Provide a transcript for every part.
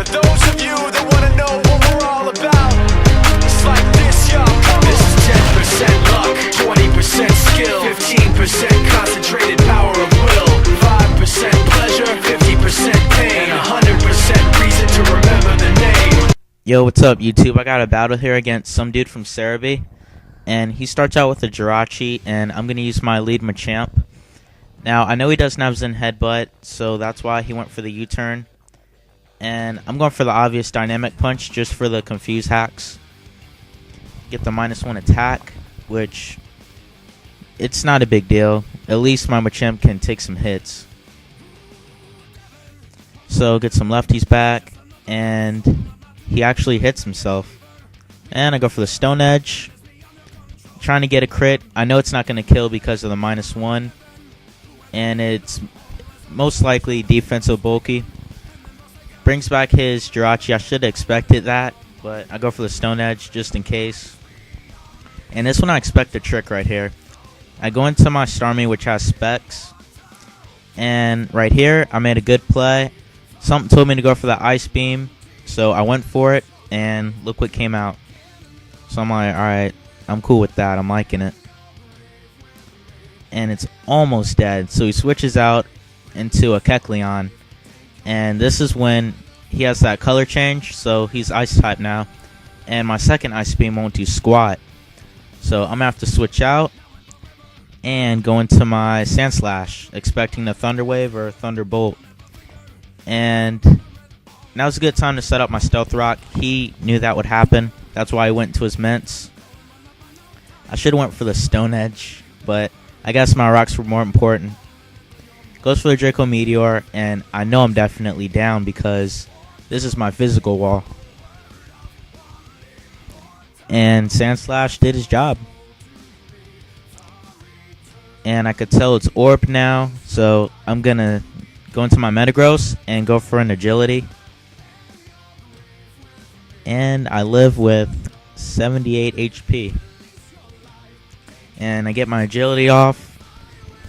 those of you that wanna know what we're all about, it's like this, yo. This is 10% luck, 20% skill, 15% concentrated power of will, 5% pleasure, 50% pain, and 100% reason to remember the name. Yo, what's up, YouTube? I got a battle here against some dude from Zaire, and he starts out with a Jirachi, and I'm going to use my lead Machamp. Now, I know he doesn't have Zen Headbutt, so that's why he went for the U-turn. And I'm going for the obvious Dynamic Punch just for the confuse hacks. Get the -1 attack, which it's not a big deal. At least my Machamp can take some hits. So get some lefties back, and he actually hits himself. And I go for the Stone Edge, trying to get a crit. I know it's not going to kill because of the -1, and it's most likely defensive bulky. Brings back his Jirachi. I should have expected that, but I go for the Stone Edge just in case. And this one I expect a trick right here. I go into my Starmie, which has specs, and right here I made a good play. Something told me to go for the Ice Beam, so I went for it, and look what came out. So I'm like, alright, I'm cool with that. I'm liking it. And it's almost dead, so he switches out into a Kecleon. And this is when he has that color change, so he's Ice type now. And my second Ice Beam won't do squat. So I'm going to have to switch out and go into my Sandslash, expecting the Thunder Wave or Thunderbolt. And now's a good time to set up my Stealth Rock. He knew that would happen. That's why I went into his Mints. I should have went for the Stone Edge, but I guess my rocks were more important. Goes for the Draco Meteor, and I know I'm definitely down because this is my physical wall. And Sandslash did his job. And I could tell it's Orb now, so I'm going to go into my Metagross and go for an Agility. And I live with 78 HP. And I get my Agility off.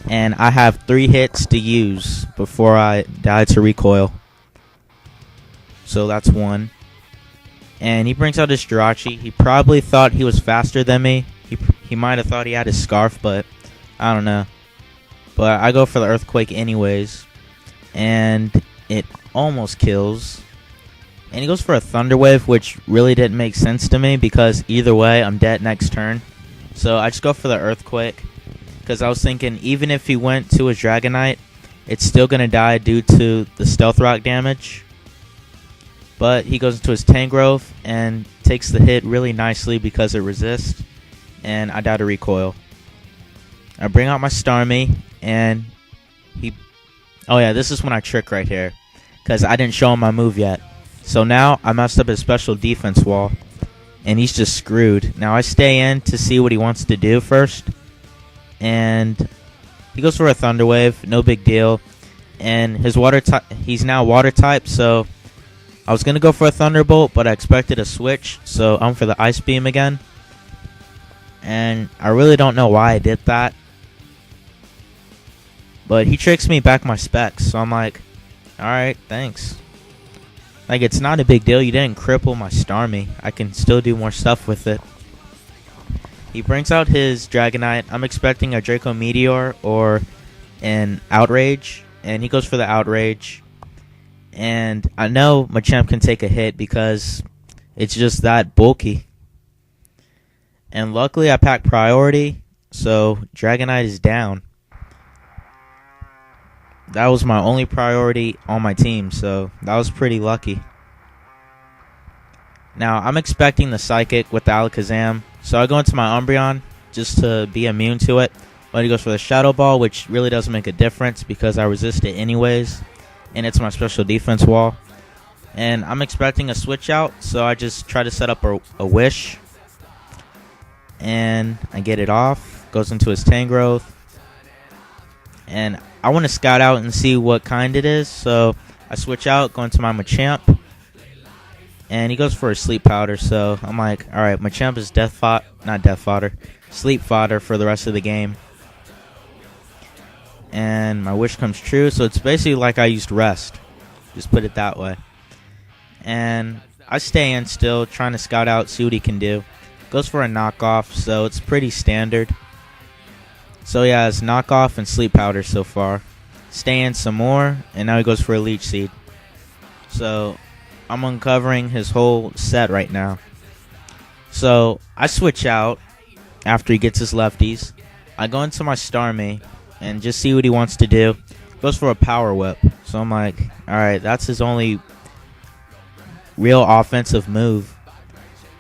And I have 3 hits to use before I die to recoil. So that's 1. And he brings out his Jirachi. He probably thought he was faster than me. He might have thought he had his Scarf, but I don't know. But I go for the Earthquake anyways. And it almost kills. And he goes for a Thunder Wave, which really didn't make sense to me because either way, I'm dead next turn. So I just go for the Earthquake. Because I was thinking, even if he went to his Dragonite, it's still going to die due to the Stealth Rock damage. But he goes into his Tangrowth and takes the hit really nicely because it resists. And I die to recoil. I bring out my Starmie, and he... Oh yeah, this is when I trick right here. Because I didn't show him my move yet. So now I messed up his special defense wall. And he's just screwed. Now I stay in to see what he wants to do first. And he goes for a Thunder Wave, no big deal. And his water type, he's now water type, so I was gonna go for a Thunderbolt, but I expected a switch, so I'm for the Ice Beam again. And I really don't know why I did that, but he tricks me back my specs, so I'm like, alright, thanks. Like, it's not a big deal. You didn't cripple my Starmie. I can still do more stuff with it. He brings out his Dragonite. I'm expecting a Draco Meteor or an Outrage. And he goes for the Outrage. And I know Machamp can take a hit because it's just that bulky. And luckily I packed Priority. So Dragonite is down. That was my only priority on my team. So that was pretty lucky. Now I'm expecting the Psychic with the Alakazam. So I go into my Umbreon just to be immune to it. But he goes for the Shadow Ball, which really doesn't make a difference because I resist it anyways. And it's my special defense wall. And I'm expecting a switch out, so I just try to set up a Wish. And I get it off. Goes into his Tangrowth. And I want to scout out and see what kind it is. So I switch out, go into my Machamp. And he goes for a Sleep Powder, so I'm like, alright, Machamp is sleep fodder for the rest of the game. And my wish comes true, so it's basically like I used Rest. Just put it that way. And I stay in still, trying to scout out, see what he can do. Goes for a knockoff, so it's pretty standard. So yeah, it's knockoff and sleep powder so far. Stay in some more, and now he goes for a leech seed. So I'm uncovering his whole set right now. So I switch out after he gets his lefties. I go into my Starmie and just see what he wants to do. Goes for a power whip. So I'm like, alright, that's his only real offensive move.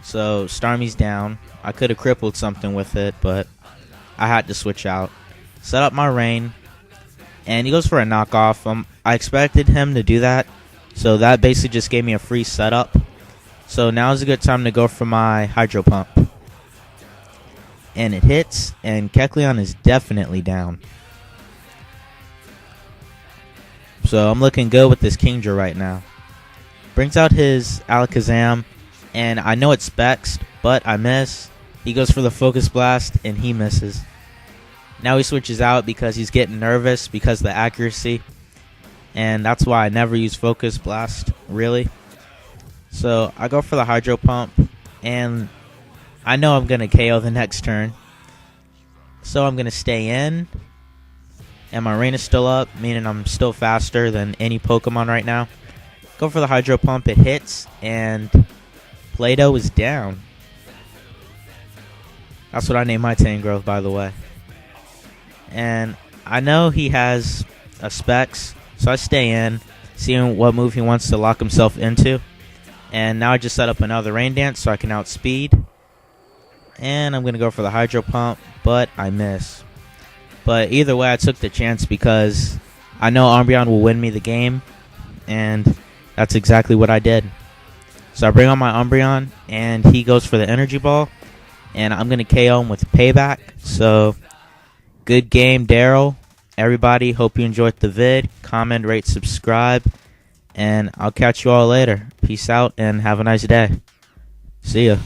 So Starmie's down. I could have crippled something with it, but I had to switch out. Set up my rain, and he goes for a knockoff. I expected him to do that, so that basically just gave me a free setup. So now is a good time to go for my Hydro Pump. And it hits, and Kecleon is definitely down. So I'm looking good with this Kingdra right now. Brings out his Alakazam, and I know it specs, but I miss. He goes for the Focus Blast, and he misses. Now he switches out because he's getting nervous because of the accuracy. And that's why I never use Focus Blast, really. So I go for the Hydro Pump, and I know I'm going to KO the next turn. So I'm going to stay in. And my rain is still up, meaning I'm still faster than any Pokemon right now. Go for the Hydro Pump, it hits, and Play-Doh is down. That's what I named my Tangrowth, by the way. And I know he has a specs, so I stay in, seeing what move he wants to lock himself into. And now I just set up another Rain Dance so I can outspeed. And I'm going to go for the Hydro Pump, but I miss. But either way, I took the chance because I know Umbreon will win me the game. And that's exactly what I did. So I bring on my Umbreon, and he goes for the Energy Ball. And I'm going to KO him with Payback. So good game, Darrel. Everybody, hope you enjoyed the vid. Comment, rate, subscribe. And I'll catch you all later. Peace out and have a nice day. See ya.